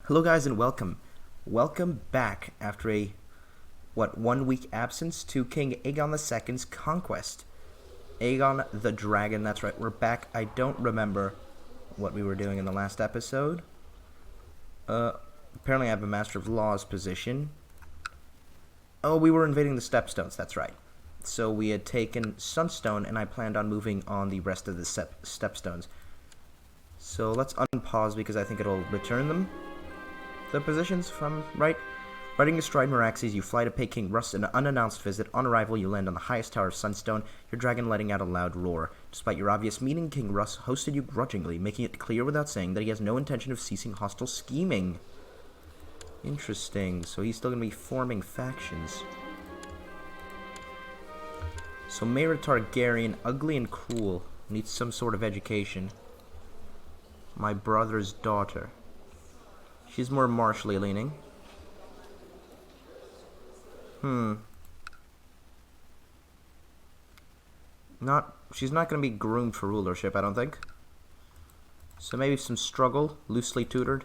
Hello guys and welcome. Welcome back after a, 1 week absence to King Aegon II's Conquest. Aegon the Dragon, that's right, we're back. I don't remember what we were doing in the last episode. Apparently I have a Master of Laws position. Oh, we were invading the Stepstones, that's right. So we had taken Sunstone and I planned on moving on the rest of the Stepstones. So let's unpause because I think it'll return them. The positions, if I'm right. Riding astride Meraxes, you fly to pay King Russ an unannounced visit. On arrival, you land on the highest tower of Sunstone, your dragon letting out a loud roar. Despite your obvious meaning, King Russ hosted you grudgingly, making it clear without saying that he has no intention of ceasing hostile scheming. Interesting. So he's still going to be forming factions. So Mayra Targaryen, ugly and cruel, needs some sort of education. My brother's daughter. She's more martially leaning. She's not going to be groomed for rulership, I don't think. So maybe some struggle, loosely tutored.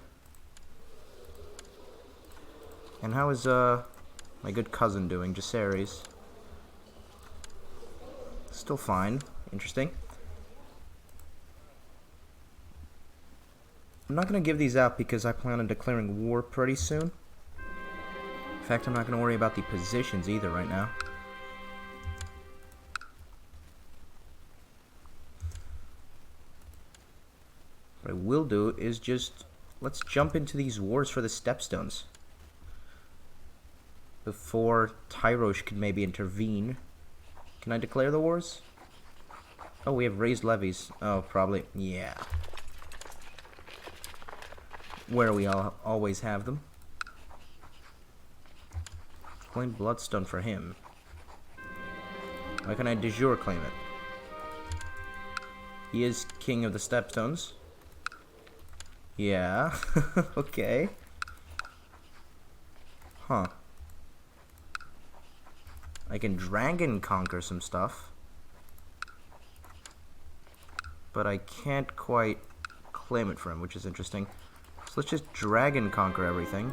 And how is, my good cousin doing, Jacaerys? Still fine. Interesting. I'm not going to give these out because I plan on declaring war pretty soon. In fact, I'm not going to worry about the positions either right now. What I will do is just, let's jump into these wars for the Stepstones. Before Tyrosh could maybe intervene. Can I declare the wars? Oh, we have raised levies. Oh, probably, yeah. Where we always have them. Claim Bloodstone for him. Why can I de jure claim it? He is king of the Stepstones. Yeah. Okay. Huh. I can dragon conquer some stuff. But I can't quite claim it for him, which is interesting. So let's just dragon conquer everything.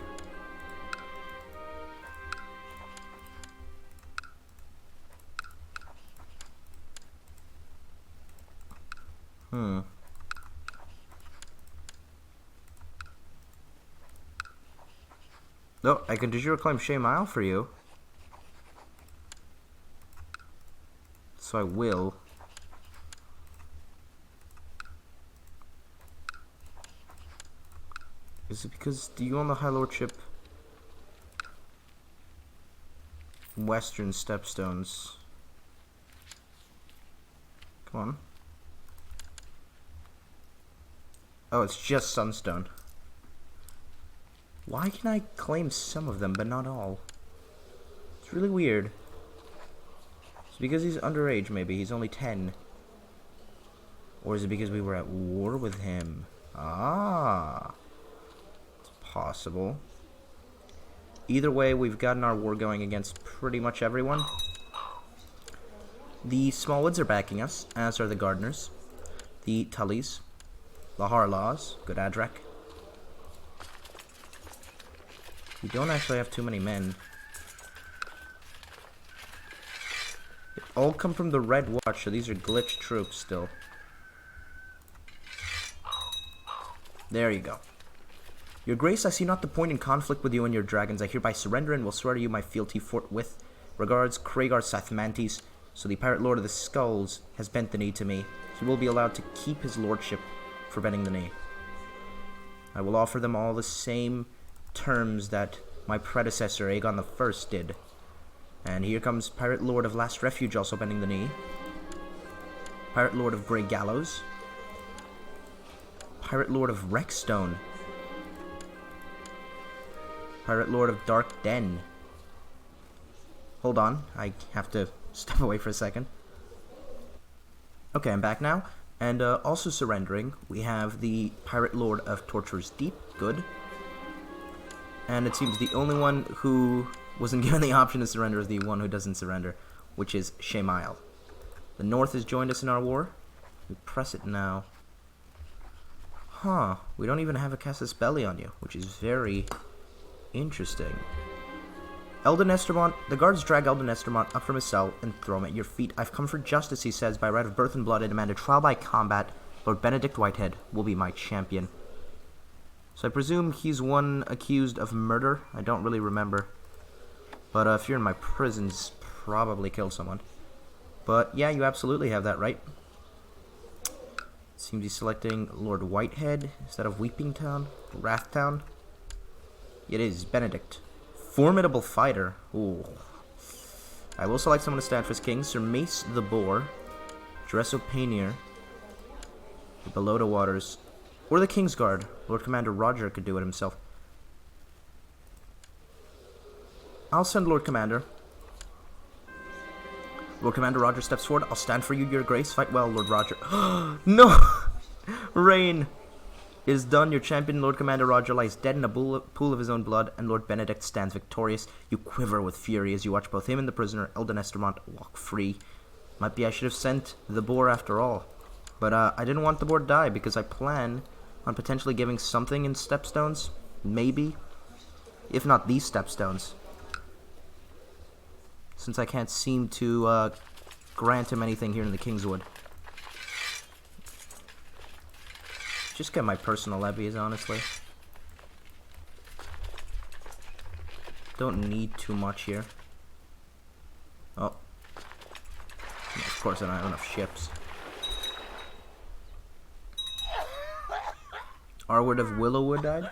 Oh, I can de jure claim Shaymile for you. So I will. Is it because, do you own the High Lordship? Western Stepstones. Come on. Oh, it's just Sunstone. Why can I claim some of them, but not all? It's really weird. It's because he's underage, maybe. He's only 10. Or is it because we were at war with him? Ah. Possible. Either way, we've gotten our war going against pretty much everyone. The Smallwoods are backing us, as are the Gardeners, the Tullys, the Harlaws, good Adrak. We don't actually have too many men. They all come from the Red Watch, so these are glitched troops still. There you go. Your Grace, I see not the point in conflict with you and your dragons. I hereby surrender and will swear to you my fealty forthwith. Regards, Kragar Sathmantes. So the Pirate Lord of the Skulls has bent the knee to me. He will be allowed to keep his lordship for bending the knee. I will offer them all the same terms that my predecessor, Aegon I, did. And here comes Pirate Lord of Last Refuge also bending the knee. Pirate Lord of Grey Gallows. Pirate Lord of Wreckstone. Pirate Lord of Dark Den. Hold on, I have to step away for a second. Okay, I'm back now. And also surrendering, we have the Pirate Lord of Torture's Deep. Good. And it seems the only one who wasn't given the option to surrender is the one who doesn't surrender, which is Shaymile. The North has joined us in our war. We press it now. Huh, we don't even have a Casus Belli on you, which is very interesting. Eldon Estermont, the guards drag Eldon Estermont up from his cell and throw him at your feet. I've come for justice, he says. By right of birth and blood, I demand a trial by combat. Lord Benedict Whitehead will be my champion. So I presume he's one accused of murder. I don't really remember. But if you're in my prisons, probably killed someone. But yeah, you absolutely have that right. Seems he's selecting Lord Whitehead instead of Weepingtown, Wrathtown. It is Benedict. Formidable fighter. Ooh. I will select someone to stand for his king. Sir Mace the Boar, Dresso Painier, the Below the Waters, or the Kingsguard. Lord Commander Roger could do it himself. I'll send Lord Commander. Lord Commander Roger steps forward. I'll stand for you, your grace. Fight well, Lord Roger. No! Rain! It is done. Your champion, Lord Commander Roger, lies dead in a pool of his own blood, and Lord Benedict stands victorious. You quiver with fury as you watch both him and the prisoner, Eldon Estermont, walk free. Might be I should have sent the boar after all. But I didn't want the boar to die, because I plan on potentially giving something in Stepstones. Maybe. If not these Stepstones. Since I can't seem to grant him anything here in the Kingswood. Just get my personal levies, honestly. Don't need too much here. Oh. Of course I don't have enough ships. Arward of Willowwood died?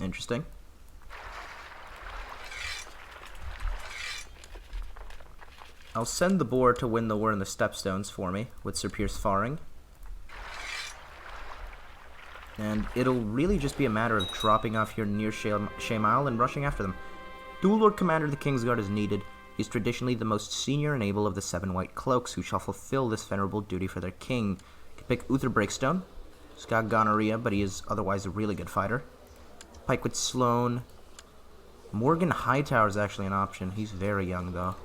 Interesting. I'll send the boar to win the war in the Stepstones for me, with Sir Piers Faring. And it'll really just be a matter of dropping off here near Shame Isle and rushing after them. Dual Lord Commander of the Kingsguard is needed. He is traditionally the most senior and able of the 7 White Cloaks, who shall fulfill this venerable duty for their king. You can pick Uther Breakstone. He's got gonorrhea, but he is otherwise a really good fighter. Pikewood Sloane. Morgan Hightower is actually an option. He's very young, though.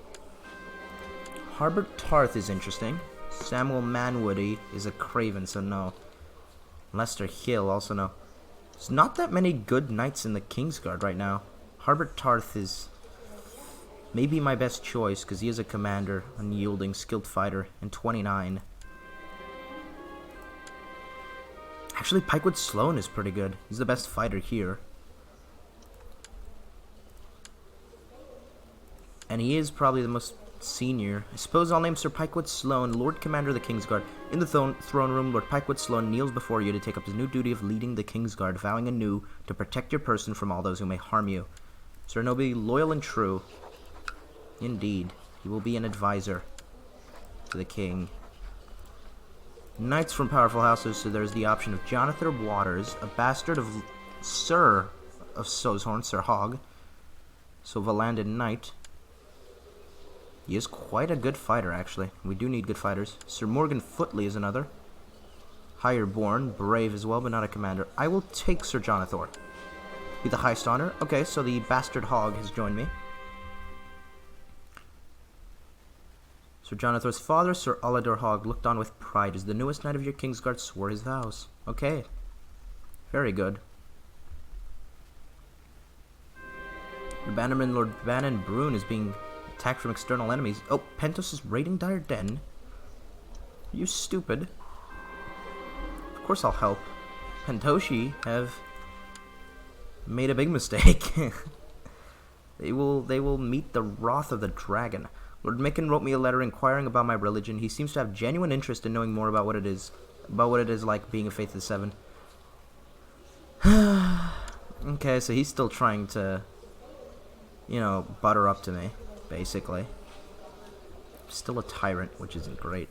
Harbert Tarth is interesting. Samuel Manwoody is a craven, so no. Lester Hill, also no. There's not that many good knights in the Kingsguard right now. Harbert Tarth is maybe my best choice, because he is a commander, unyielding, skilled fighter, and 29. Actually, Pikewood Sloane is pretty good. He's the best fighter here. And he is probably the most senior. I suppose I'll name Sir Pikewood Sloane, Lord Commander of the Kingsguard. In the throne room, Lord Pikewood Sloane kneels before you to take up his new duty of leading the Kingsguard, vowing anew to protect your person from all those who may harm you. Sir Noble, loyal and true. Indeed, he will be an advisor to the king. Knights from powerful houses, so there's the option of Jonathan Waters, a bastard of Sir of Sozhorn, Sir Hogg. So Valandon Knight. He is quite a good fighter, actually. We do need good fighters. Sir Morgan Footley is another. Higher born, brave as well, but not a commander. I will take Sir Jonathor. Be the highest honor. Okay, so the bastard Hogg has joined me. Sir Jonathor's father, Sir Olador Hogg, looked on with pride as the newest knight of your Kingsguard swore his vows. Okay. Very good. Your bannerman, Lord Bannon Brune, is being attacked from external enemies. Oh, Pentos is raiding Dire Den. Are you stupid? Of course I'll help. Pentoshi have made a big mistake. They will meet the wrath of the dragon. Lord Micken wrote me a letter inquiring about my religion. He seems to have genuine interest in knowing more about what it is like being a Faith of the Seven. Okay, so he's still trying to, you know, butter up to me, basically. Still a tyrant, which isn't great.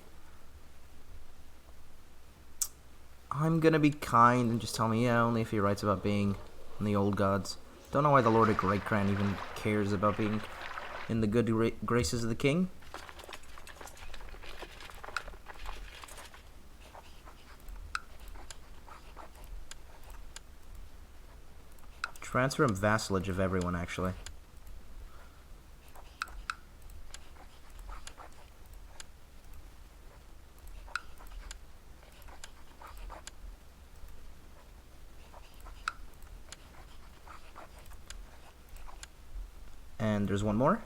I'm gonna be kind and just tell me, yeah, only if he writes about being in the old gods. Don't know why the Lord of Greatcran even cares about being in the good graces of the king. Transfer him vassalage of everyone, actually. And there's one more.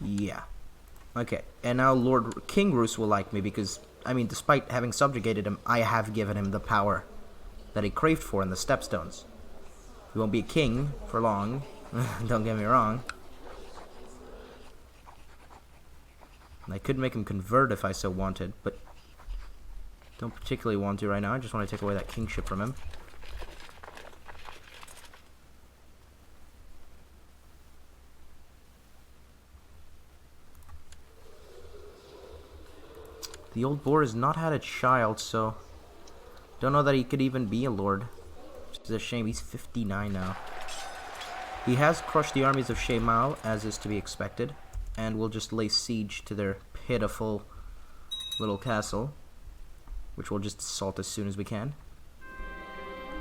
Yeah. Okay, and now Lord King Roos will like me because, I mean, despite having subjugated him, I have given him the power that he craved for in the Stepstones. He won't be a king for long, don't get me wrong. And I could make him convert if I so wanted, but don't particularly want to right now. I just want to take away that kingship from him. The old boar has not had a child, so don't know that he could even be a lord. Which is a shame. He's 59 now. He has crushed the armies of Shemal, as is to be expected, and will just lay siege to their pitiful little castle, which we'll just assault as soon as we can.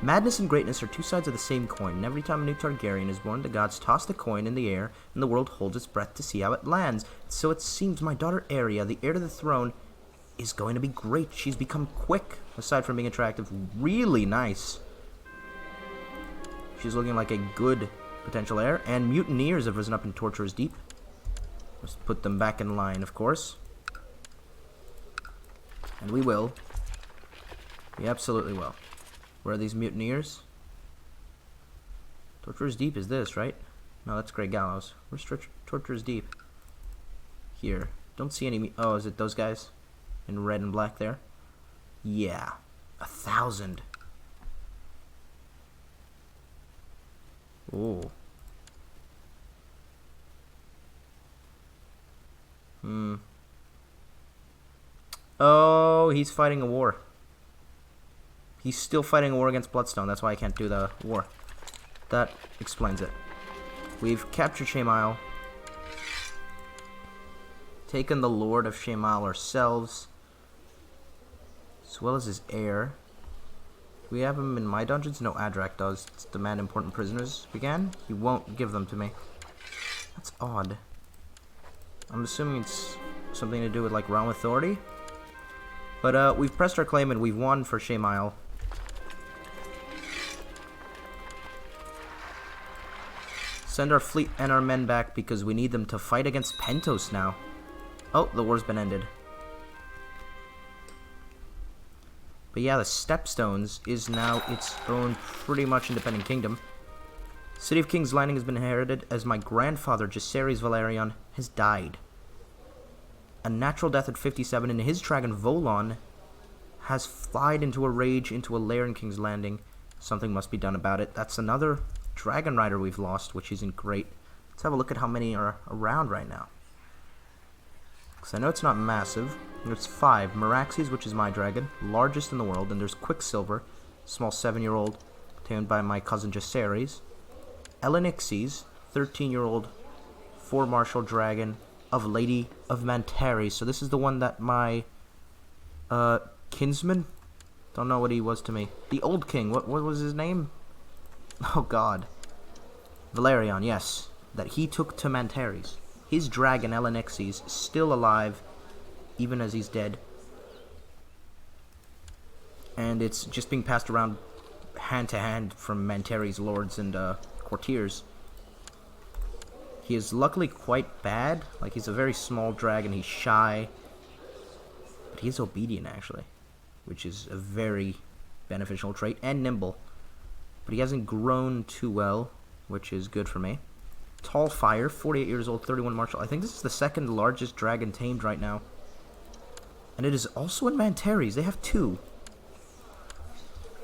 Madness and greatness are two sides of the same coin, and every time a new Targaryen is born, the gods toss the coin in the air, and the world holds its breath to see how it lands. So it seems my daughter Arya, the heir to the throne, is going to be great. She's become quick, aside from being attractive, really nice. She's looking like a good potential heir, and mutineers have risen up in Torturer's Deep. Let's put them back in line, of course. And we will. We absolutely will. Where are these mutineers? Torturer's Deep is this, right? No, that's Grey Gallows. Where's Torturer's Deep? Here. Don't see any... Oh, is it those guys? In red and black there? Yeah. 1,000. Ooh. Oh, he's fighting a war. He's still fighting a war against Bloodstone. That's why I can't do the war. That explains it. We've captured Shemal. Taken the Lord of Shemal ourselves, as well as his heir. Do we have him in my dungeons? No, Adrak does. Let's demand important prisoners again. He won't give them to me. That's odd. I'm assuming it's something to do with, like, realm authority. But, we've pressed our claim and we've won for Shemal. Send our fleet and our men back because we need them to fight against Pentos now. Oh, the war's been ended. But yeah, the Stepstones is now its own pretty much independent kingdom. City of King's Landing has been inherited as my grandfather, Jacaerys Valerion, has died. A natural death at 57, and his dragon, Volon, has flied into a rage into a lair in King's Landing. Something must be done about it. That's another dragon rider we've lost, which isn't great. Let's have a look at how many are around right now. Because I know it's not massive. There's 5. Meraxes, which is my dragon, largest in the world. And there's Quicksilver, small 7-year-old, tamed by my cousin Jacaerys. Elenixes, 13-year-old, 4-martial dragon of Lady of Mantares. So this is the one that my kinsman, don't know what he was to me. The old king, what was his name? Oh god. Valerion, yes. That he took to Mantares. His dragon, Elenixes, still alive, even as he's dead. And it's just being passed around hand to hand from Mantares' lords and courtiers. He is luckily quite bad. Like, he's a very small dragon, he's shy. But he's obedient, actually. Which is a very beneficial trait. And nimble. But he hasn't grown too well, which is good for me. Tall Fire, 48 years old, 31 martial. I think this is the second largest dragon tamed right now. And it is also in Mantares. They have 2.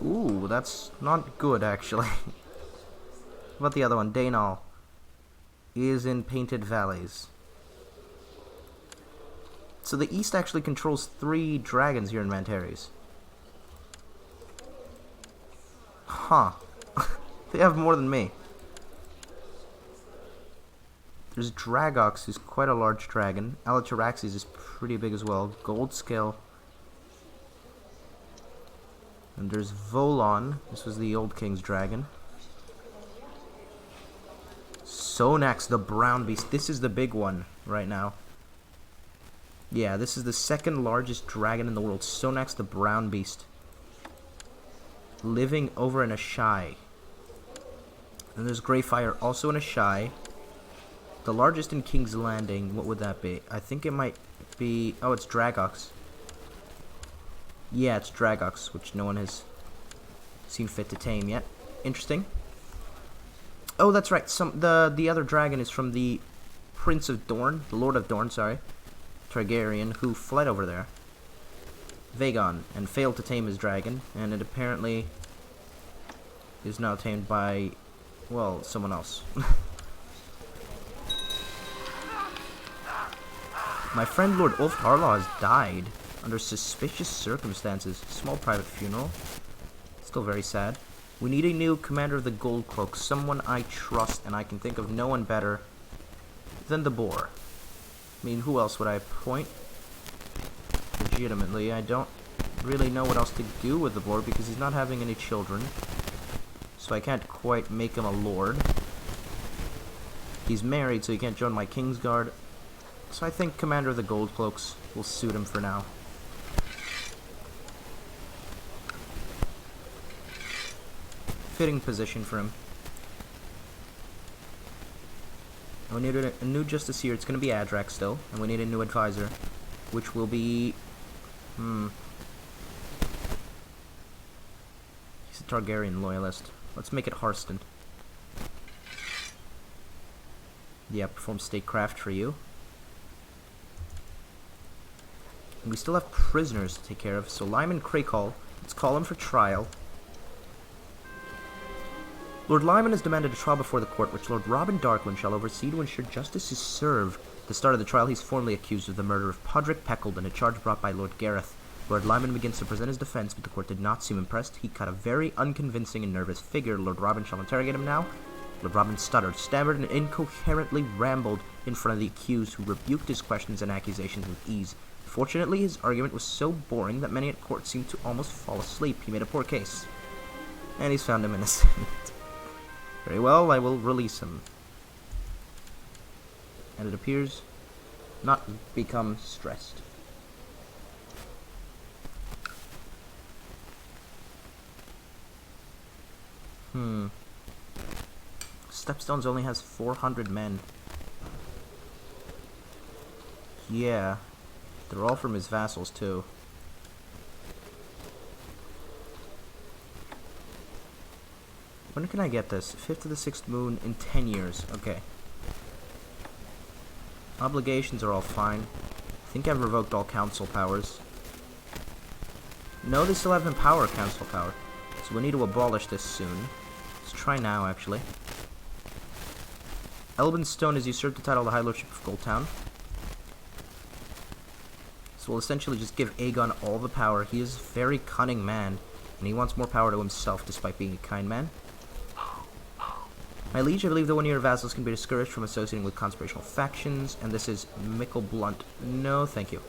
Ooh, that's not good, actually. What about the other one? Daynal is in Painted Valleys. So the East actually controls 3 dragons here in Mantares. Huh. They have more than me. There's Dragox, who's quite a large dragon. Alataraxes is pretty big as well. Gold Scale. And there's Volon. This was the old king's dragon. Sonax, the brown beast. This is the big one right now. Yeah, this is the second largest dragon in the world. Sonax, the brown beast. Living over in Ashai. And there's Greyfire also in a shy. The largest in King's Landing, what would that be? I think it might be... Oh, it's Dragox. Yeah, it's Dragox, which no one has seen fit to tame yet. Interesting. Oh, that's right. The other dragon is from the Prince of Dorne, the Lord of Dorne, sorry, Targaryen, who fled over there, Aegon, and failed to tame his dragon, and it apparently is now tamed by, well, someone else. My friend Lord Ulf Harlaw has died under suspicious circumstances. Small private funeral. Still very sad. We need a new commander of the Gold Cloak, someone I trust, and I can think of no one better than the boar. I mean, who else would I appoint? Legitimately, I don't really know what else to do with the boar because he's not having any children. So I can't quite make him a lord. He's married, so he can't join my Kingsguard. So I think Commander of the Gold Cloaks will suit him for now. Fitting position for him. We need a new Justiciar. It's going to be Adrak still, and we need a new advisor, which will be... He's a Targaryen loyalist. Let's make it Harston. Yeah, perform statecraft for you. And we still have prisoners to take care of, so Lyman Crakehall, let's call him for trial. Lord Lyman has demanded a trial before the court, which Lord Robin Darkwind shall oversee to ensure justice is served. At the start of the trial, he's formally accused of the murder of Podrick Peckleton, a charge brought by Lord Gareth. Lord Lyman begins to present his defense, but the court did not seem impressed. He cut a very unconvincing and nervous figure. Lord Robin shall interrogate him now. Lord Robin stuttered, stammered, and incoherently rambled in front of the accused, who rebuked his questions and accusations with ease. Fortunately, his argument was so boring that many at court seemed to almost fall asleep. He made a poor case. And he's found him innocent. Very well, I will release him. And it appears not become stressed. Stepstones only has 400 men. Yeah. They're all from his vassals, too. When can I get this? 5th of the 6th moon in 10 years. Okay. Obligations are all fine. I think I've revoked all council powers. No, they still have empower council power. So we need to abolish this soon. Let's try now, actually. Elbenstone has usurped the title of the High Lordship of Goldtown. So we'll essentially just give Aegon all the power. He is a very cunning man, and he wants more power to himself despite being a kind man. My liege, I believe that one of your vassals can be discouraged from associating with conspirational factions, and this is Mickle Blunt. No, thank you.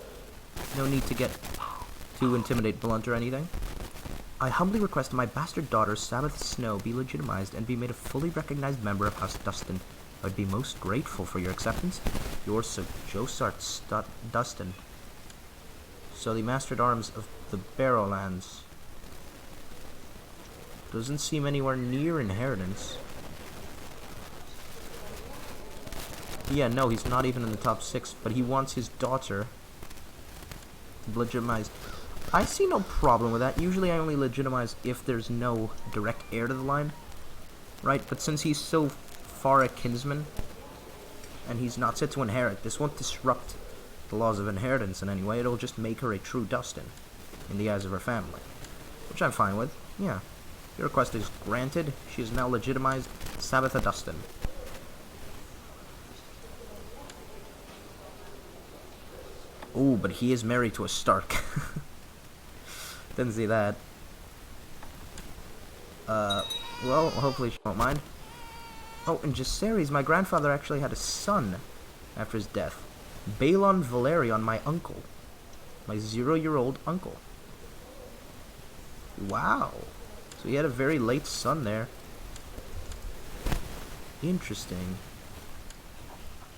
No need to get to intimidate Blunt or anything. I humbly request my bastard daughter, Sabbath Snow, be legitimized and be made a fully recognized member of House Dustin. I would be most grateful for your acceptance. Yours, Sir Josart Dustin. So the Master-at-Arms of the Barrowlands. Doesn't seem anywhere near inheritance. Yeah, no, he's not even in the top 6, but he wants his daughter legitimized. I see no problem with that. Usually I only legitimize if there's no direct heir to the line. Right, but since he's so far a kinsman, and he's not set to inherit, this won't disrupt the laws of inheritance in any way. It'll just make her a true Dustin in the eyes of her family, which I'm fine with. Yeah, your request is granted. She is now legitimized Sabbatha Dustin. Oh, but he is married to a Stark. Didn't see that. Well, hopefully she won't mind. Oh, and Jacaerys, my grandfather actually had a son after his death. Balon Valerion, my uncle. My 0-year-old uncle. Wow. So he had a very late son there. Interesting.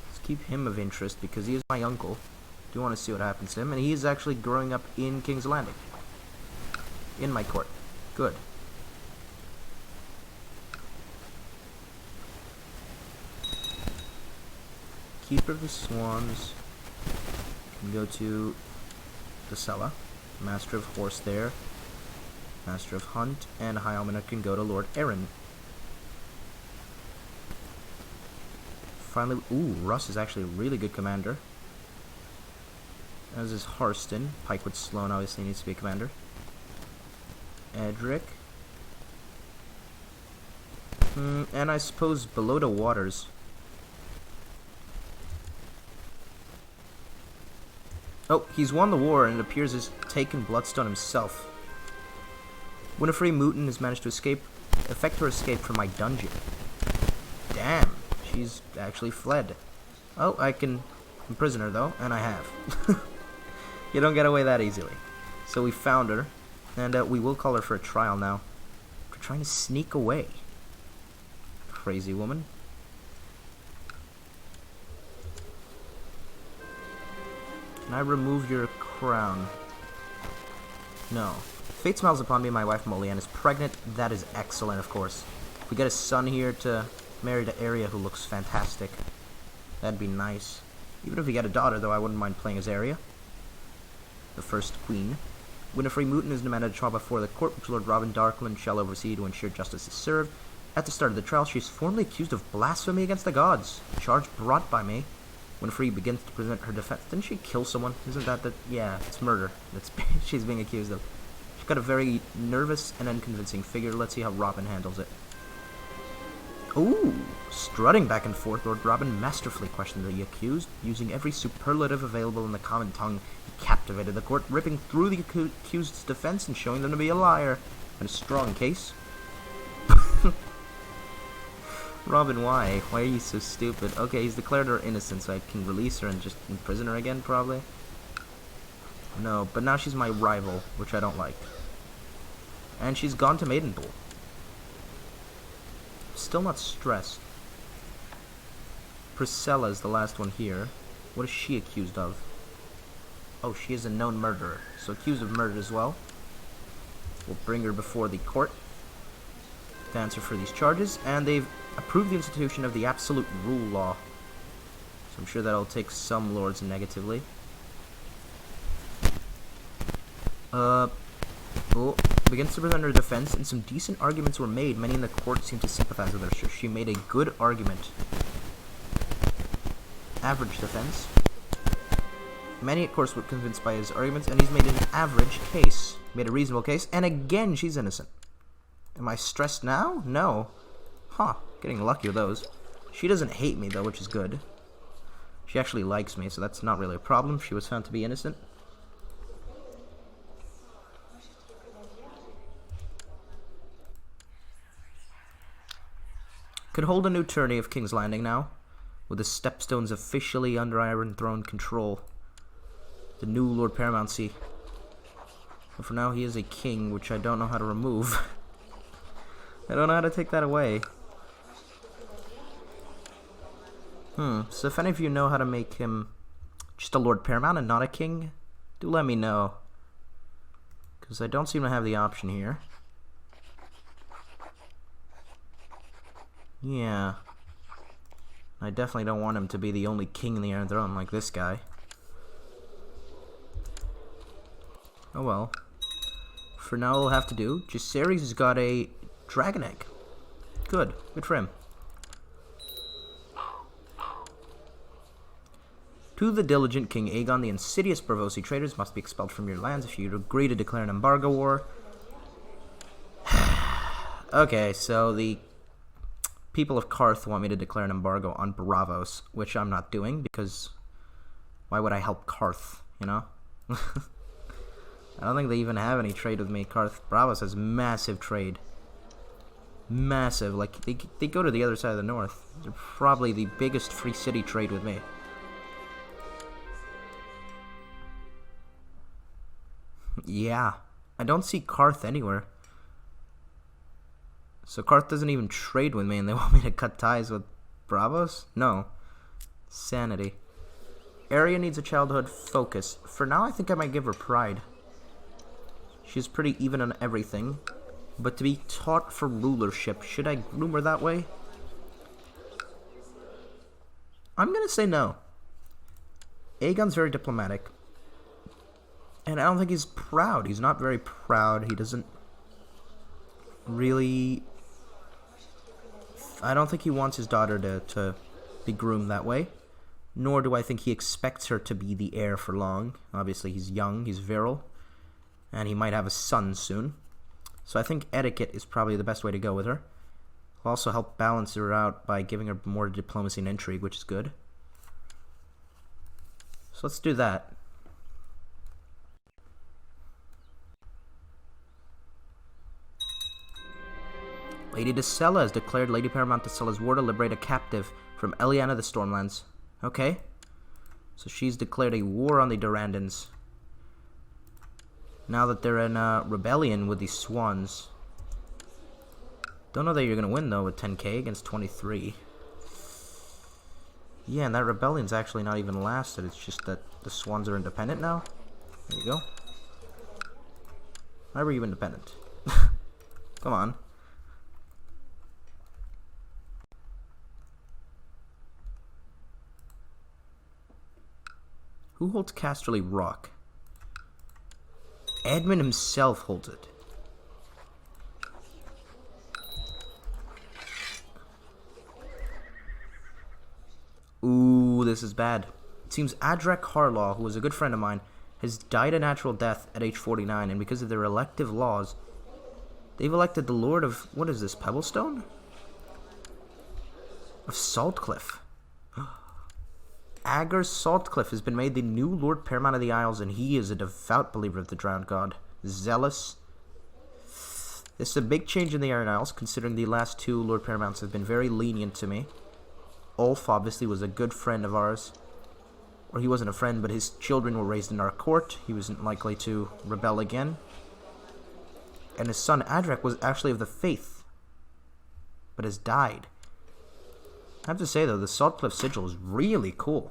Let's keep him of interest because he is my uncle. Do want to see what happens to him, and he is actually growing up in King's Landing. In my court. Good. Keeper of the Swans can go to the Sella. Master of Horse there. Master of Hunt. And High Almoner can go to Lord Aaron. Finally, ooh, Russ is actually a really good commander. As is Harston. Pikewood Sloan obviously needs to be a commander. Edric. And I suppose below the waters. Oh, he's won the war and it appears he's taken Bloodstone himself. Winifred Mooten has managed to effect her escape from my dungeon. Damn, she's actually fled. Oh, I can imprison her though, and I have. You don't get away that easily. So we found her, and we will call her for a trial now. For trying to sneak away. Crazy woman. Can I remove your crown? No. Fate smiles upon me. My wife Molianne is pregnant. That is excellent, of course. If we get a son here to marry to Arya, who looks fantastic, that'd be nice. Even if we get a daughter, though, I wouldn't mind playing as Arya, the first queen. Winifred Mooten is demanded a trial before the court, which Lord Robin Darkland shall oversee to ensure justice is served. At the start of the trial, she is formally accused of blasphemy against the gods. Charge brought by me. Winifred begins to present her defense. Didn't she kill someone? Isn't that the... Yeah, it's murder. That's she's being accused of. She's got a very nervous and unconvincing figure. Let's see how Robin handles it. Ooh! Strutting back and forth, Lord Robin masterfully questioned the accused. Using every superlative available in the common tongue, he captivated the court, ripping through the accused's defense and showing them to be a liar. And a strong case. Robin, why? Why are you so stupid? Okay, he's declared her innocent, so I can release her and just imprison her again, probably? No, but now she's my rival, which I don't like. And she's gone to Maidenpool. Still not stressed. Priscilla is the last one here. What is she accused of? Oh, she is a known murderer, so accused of murder as well. We'll bring her before the court to answer for these charges, and they've approved the institution of the absolute rule law. So I'm sure that'll take some lords negatively. Begins to present her defense, and some decent arguments were made. Many in the court seem to sympathize with her. So she made a good argument. Average defense. Many, of course, were convinced by his arguments, and he's made an average case. Made a reasonable case, and again, she's innocent. Am I stressed now? No. Huh. Getting lucky with those. She doesn't hate me, though, which is good. She actually likes me, so that's not really a problem. She was found to be innocent. Could hold a new tourney of King's Landing now, with the Stepstones officially under Iron Throne control. The new Lord Paramountcy. But for now, he is a king, which I don't know how to remove. I don't know how to take that away. So if any of you know how to make him just a Lord Paramount and not a king, do let me know. Because I don't seem to have the option here. Yeah. I definitely don't want him to be the only king in the Iron Throne like this guy. Oh well. For now, we'll have to do. Jacaerys has got a dragon egg. Good. Good for him. To the diligent King Aegon, the insidious Braavosi traitors must be expelled from your lands if you agree to declare an embargo war. Okay, so the people of Karth want me to declare an embargo on Braavos, which I'm not doing, because why would I help Karth, you know? I don't think they even have any trade with me. Braavos has massive trade. Massive. Like, they go to the other side of the north. They're probably the biggest free city trade with me. Yeah. I don't see Karth anywhere. So Karth doesn't even trade with me, and they want me to cut ties with Braavos? No. Sanity. Arya needs a childhood focus. For now, I think I might give her pride. She's pretty even on everything. But to be taught for rulership, should I groom her that way? I'm gonna say no. Aegon's very diplomatic. And I don't think he's proud. He's not very proud. He doesn't really... I don't think he wants his daughter to be groomed that way. Nor do I think he expects her to be the heir for long. Obviously, he's young, he's virile, and he might have a son soon. So I think etiquette is probably the best way to go with her. Will also help balance her out by giving her more diplomacy and intrigue, which is good. So let's do that. Lady Dacella has declared Lady Paramount Dacella's war to liberate a captive from Eliana the Stormlands. Okay. So she's declared a war on the Durandans. Now that they're in rebellion with these swans. Don't know that you're going to win, though, with 10k against 23. Yeah, and that rebellion's actually not even lasted. It's just that the swans are independent now. There you go. Why were you independent? Come on. Who holds Casterly Rock? Edmund himself holds it. Ooh, this is bad. It seems Adrek Harlaw, who was a good friend of mine, has died a natural death at age 49, and because of their elective laws, they've elected the Lord of... what is this, Pebblestone? Of Saltcliffe. Agar Saltcliffe has been made the new Lord Paramount of the Isles, and he is a devout believer of the drowned god. Zealous. This is a big change in the Iron Isles, considering the last two Lord Paramounts have been very lenient to me. Ulf, obviously, was a good friend of ours. Or he wasn't a friend, but his children were raised in our court. He wasn't likely to rebel again. And his son, Adrek, was actually of the faith, but has died. I have to say, though, the Saltcliffe sigil is really cool.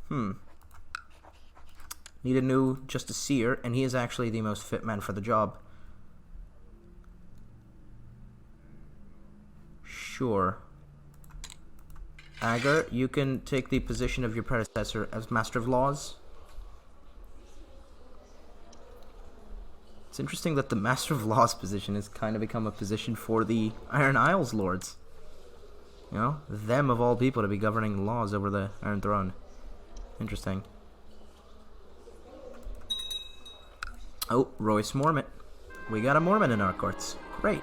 Need a new Justiciar, and he is actually the most fit man for the job. Sure. Agar, you can take the position of your predecessor as Master of Laws. It's interesting that the Master of Laws position has kind of become a position for the Iron Isles Lords. You know, them of all people to be governing laws over the Iron Throne. Interesting. Oh, Royce Mormont. We got a Mormont in our courts. Great.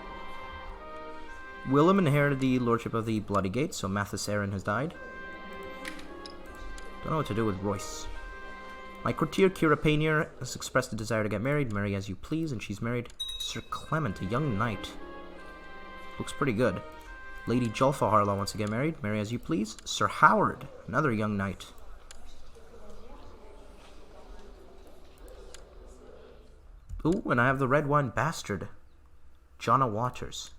Willem inherited the lordship of the Bloody Gate, so Mathis Aaron has died. Don't know what to do with Royce. My courtier, Kira Painier, has expressed a desire to get married. Marry as you please, and she's married Sir Clement, a young knight. Looks pretty good. Lady Julfa Harlaw wants to get married. Marry as you please. Sir Howard, another young knight. Ooh, and I have the red wine bastard, Jonna Waters,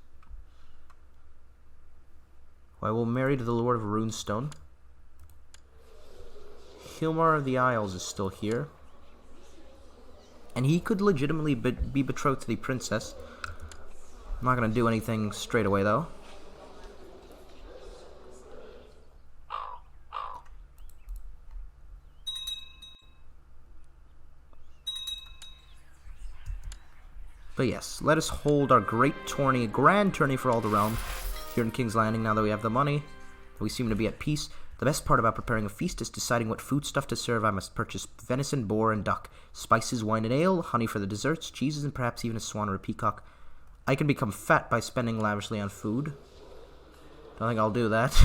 who I will marry to the Lord of Runestone. Hilmar of the Isles is still here. And he could legitimately be betrothed to the princess. I'm not going to do anything straight away, though. But yes, let us hold our great tourney, grand tourney for all the realm here in King's Landing now that we have the money. We seem to be at peace. The best part about preparing a feast is deciding what foodstuff to serve. I must purchase venison, boar, and duck, spices, wine, and ale, honey for the desserts, cheeses, and perhaps even a swan or a peacock. I can become fat by spending lavishly on food. Don't think I'll do that.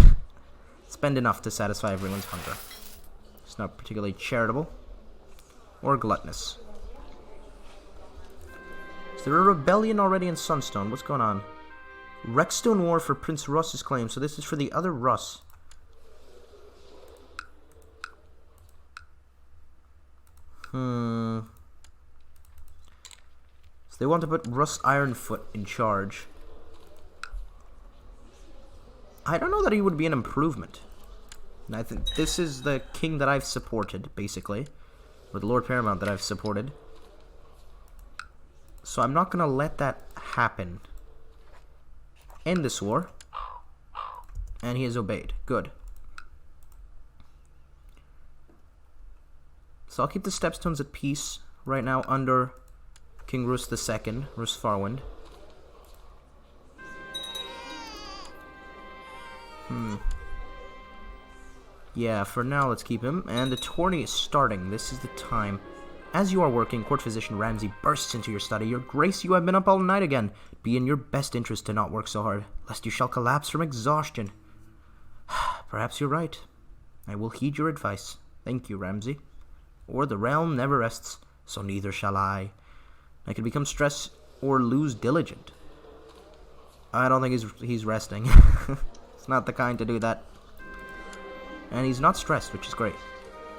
Spend enough to satisfy everyone's hunger. It's not particularly charitable or gluttonous. Is there a rebellion already in Sunstone? What's going on? Rexstone War for Prince Russ's claim. So this is for the other Russ. So they want to put Russ Ironfoot in charge. I don't know that he would be an improvement. And I think this is the king that I've supported, basically. Or the Lord Paramount that I've supported. So I'm not going to let that happen. End this war. And he has obeyed. Good. So I'll keep the Stepstones at peace right now under King Rus II, Rus Farwind. Yeah, for now, let's keep him. And the tourney is starting. This is the time. As you are working, Court Physician Ramsay bursts into your study. Your Grace, you have been up all night again. Be in your best interest to not work so hard, lest you shall collapse from exhaustion. Perhaps you're right. I will heed your advice. Thank you, Ramsay. Or the realm never rests, so neither shall I. I can become stressed or lose diligent. I don't think he's resting. It's not the kind to do that. And he's not stressed, which is great.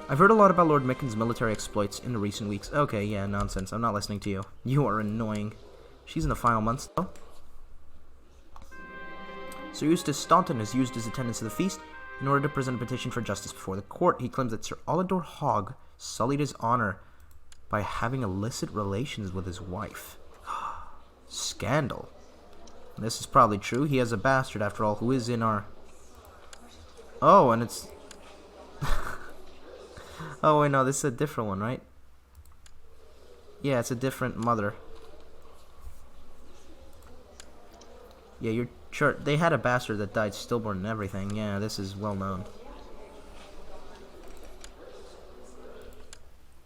I've heard a lot about Lord Micken's military exploits in the recent weeks. Okay, yeah, nonsense. I'm not listening to you. You are annoying. She's in the final months, though. Sir Eustace Staunton has used his attendance at the feast in order to present a petition for justice before the court. He claims that Sir Olador Hogg sullied his honor by having illicit relations with his wife. Scandal. This is probably true. He has a bastard, after all, who is in our... Oh, and it's... Oh, wait, no, this is a different one, right? Yeah, it's a different mother. Yeah, you're sure. They had a bastard that died stillborn and everything. Yeah, this is well known.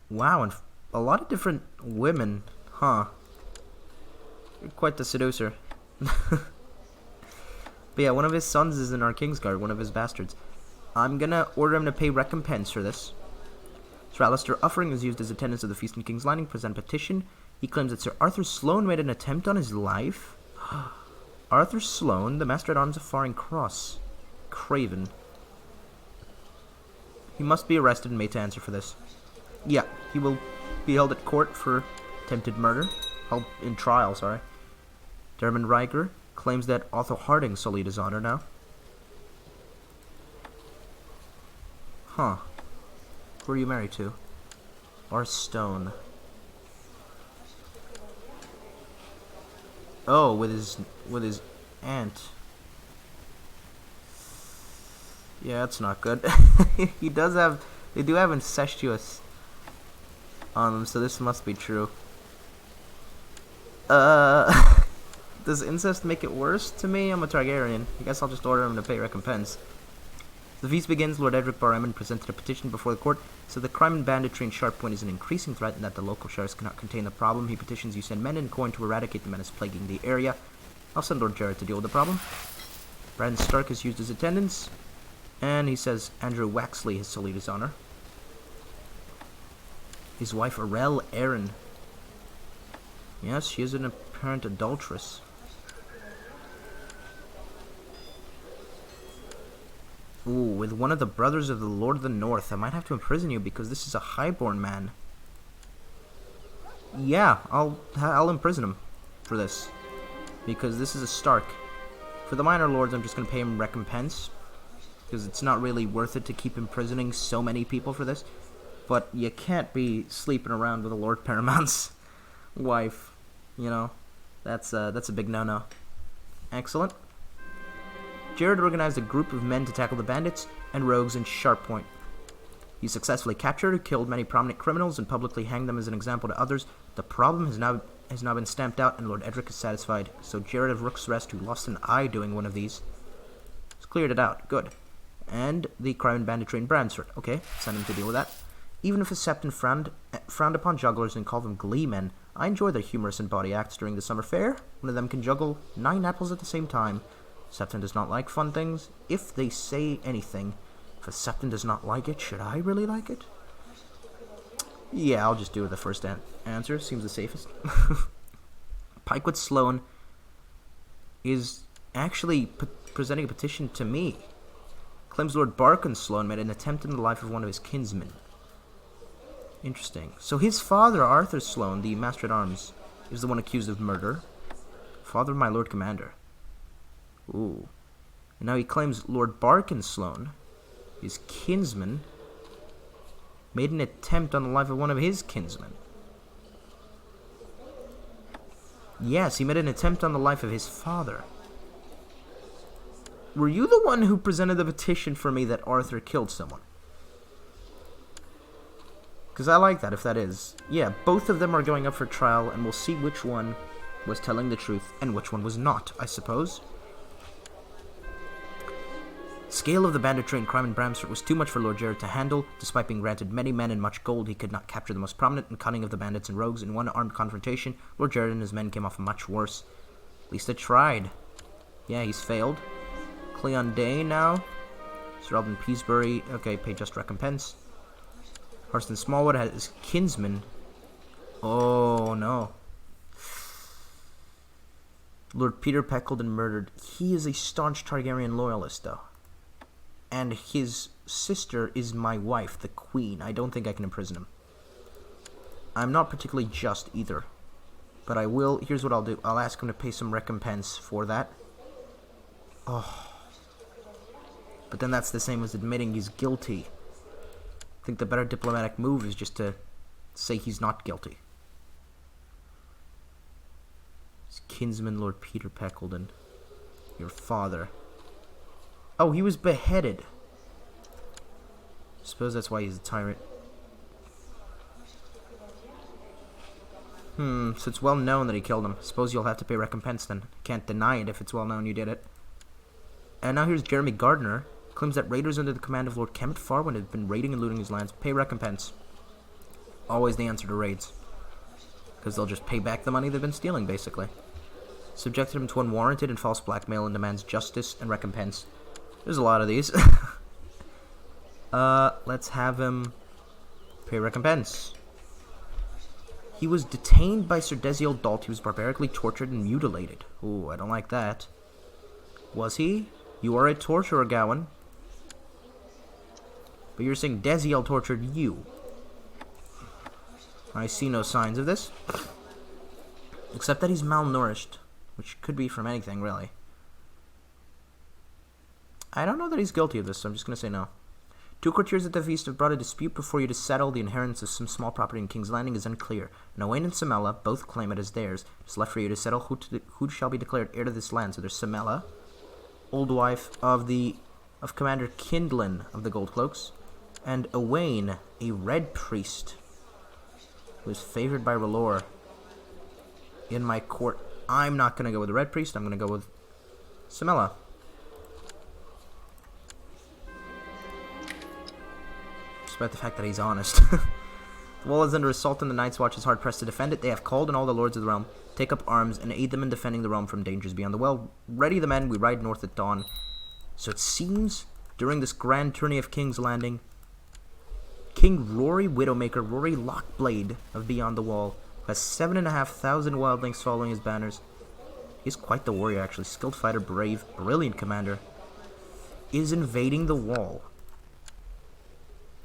Wow, and a lot of different women, huh? You're quite the seducer. But yeah, one of his sons is in our Kingsguard, one of his bastards. I'm gonna order him to pay recompense for this. Sir Alistair Uffering has used his attendance at the feast in King's Landing to present a petition. He claims that Sir Arthur Sloane made an attempt on his life. Arthur Sloane, the Master-at-Arms of Faring Cross. Craven. He must be arrested and made to answer for this. Yeah, he will be held at court for attempted murder. Held in trial, sorry. Dermond Riker claims that Otho Harding sullied his honor now. Huh. Who are you married to? Or Stone. Oh, with his aunt. Yeah, that's not good. They do have incestuous on them, so this must be true. Does incest make it worse to me? I'm a Targaryen. I guess I'll just order him to pay recompense. The feast begins. Lord Edric Barrowman presented a petition before the court, so the crime and banditry in Sharppoint is an increasing threat and that the local sheriffs cannot contain the problem. He petitions you send men and coin to eradicate the menace plaguing the area. I'll send Lord Jared to deal with the problem. Brandon Stark has used his attendance, and he says Andrew Waxley has sullied his honor. His wife Arel Aaron. Yes, she is an apparent adulteress. Ooh, with one of the brothers of the Lord of the North. I might have to imprison you because this is a highborn man. Yeah, I'll imprison him for this. Because this is a Stark. For the minor lords, I'm just going to pay him recompense. Because it's not really worth it to keep imprisoning so many people for this. But you can't be sleeping around with a Lord Paramount's wife. You know, that's a big no-no. Excellent. Jared organized a group of men to tackle the bandits and rogues in Sharppoint. He successfully captured and killed many prominent criminals and publicly hanged them as an example to others. The problem has now been stamped out, and Lord Edric is satisfied. So Jared of Rook's Rest, who lost an eye doing one of these, has cleared it out. Good. And the crime and banditry in Bransford. Okay, send him to deal with that. Even if a Septon frowned upon jugglers and called them gleemen, I enjoy their humorous and bawdy acts during the summer fair. One of them can juggle 9 apples at the same time. Septon does not like fun things. If they say anything, if a Septon does not like it, should I really like it? Yeah, I'll just do the first answer. Seems the safest. Pikewood Sloane is actually presenting a petition to me. Claims Lord Barkin Sloane made an attempt in the life of one of his kinsmen. Interesting. So his father, Arthur Sloane, the Master-at-Arms, is the one accused of murder. Father of my Lord Commander. Ooh. And now he claims Lord Barkin Sloane, his kinsman, made an attempt on the life of one of his kinsmen. Yes, he made an attempt on the life of his father. Were you the one who presented the petition for me that Arthur killed someone? Because I like that, if that is. Yeah, both of them are going up for trial, and we'll see which one was telling the truth and which one was not, I suppose. Scale of the banditry and crime in Bramsford was too much for Lord Jared to handle. Despite being granted many men and much gold, he could not capture the most prominent and cunning of the bandits and rogues. In one armed confrontation, Lord Jared and his men came off much worse. At least they tried. Yeah, he's failed. Cleon Day now. Sir Alban Peasbury. Okay, pay just recompense. Harston Smallwood has his kinsman. Oh, no. Lord Peter Peckledon murdered. He is a staunch Targaryen loyalist, though. And his sister is my wife, the queen. I don't think I can imprison him. I'm not particularly just either. But I will. Here's what I'll do. I'll ask him to pay some recompense for that. Oh. But then that's the same as admitting he's guilty. I think the better diplomatic move is just to say he's not guilty. His kinsman, Lord Peter Peckledon. Your father. Oh, he was beheaded. Suppose that's why he's a tyrant. So it's well known that he killed him. Suppose you'll have to pay recompense then. Can't deny it if it's well known you did it. And now here's Jeremy Gardner. Claims that raiders under the command of Lord Kemet Farwin have been raiding and looting his lands. Pay recompense. Always the answer to raids. Because they'll just pay back the money they've been stealing, basically. Subjected him to unwarranted and false blackmail and demands justice and recompense. There's a lot of these. Let's have him pay recompense. He was detained by Sir Desiel Dalt. He was barbarically tortured and mutilated. Ooh, I don't like that. Was he? You are a torturer, Gawain. But you're saying Desiel tortured you. I see no signs of this. Except that he's malnourished. Which could be from anything, really. I don't know that he's guilty of this, so I'm just going to say no. 2 courtiers at the feast have brought a dispute before you to settle. The inheritance of some small property in King's Landing is unclear. And Owain and Samela both claim it as theirs. It's left for you to settle who shall be declared heir to this land. So there's Samela, old wife of Commander Kindlin of the Gold Cloaks, and Owain, a red priest, who is favored by R'hllor. In my court, I'm not going to go with the red priest. I'm going to go with Samela. Despite the fact that he's honest. The wall is under assault and the Night's Watch is hard pressed to defend it. They have called on all the lords of the realm. Take up arms and aid them in defending the realm from dangers beyond the well. Ready the men, we ride north at dawn. So it seems, during this grand tourney of King's Landing, King Rory Widowmaker, Rory Lockblade of Beyond the Wall, has 7,500 wildlings following his banners. He's quite the warrior, actually. Skilled fighter, brave, brilliant commander. Is invading the wall.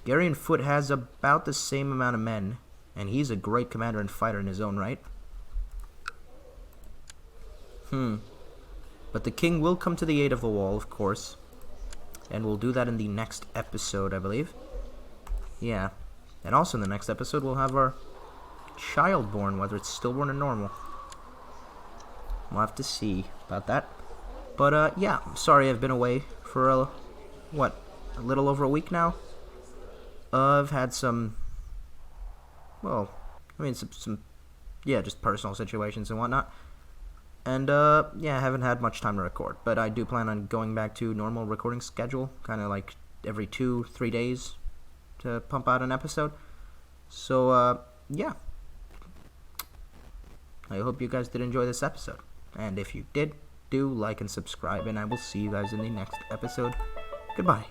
Garion Foot has about the same amount of men, and he's a great commander and fighter in his own right. But the king will come to the aid of the wall, of course. And we'll do that in the next episode, I believe. Yeah. And also in the next episode, we'll have our child born, whether it's stillborn or normal. We'll have to see about that. But, yeah, I'm sorry I've been away for, a little over a week now? I've had some, just personal situations and whatnot. And, yeah, I haven't had much time to record. But I do plan on going back to normal recording schedule, kind of like every 2-3 days to pump out an episode. So, yeah. I hope you guys did enjoy this episode. And if you did, do like and subscribe, and I will see you guys in the next episode. Goodbye.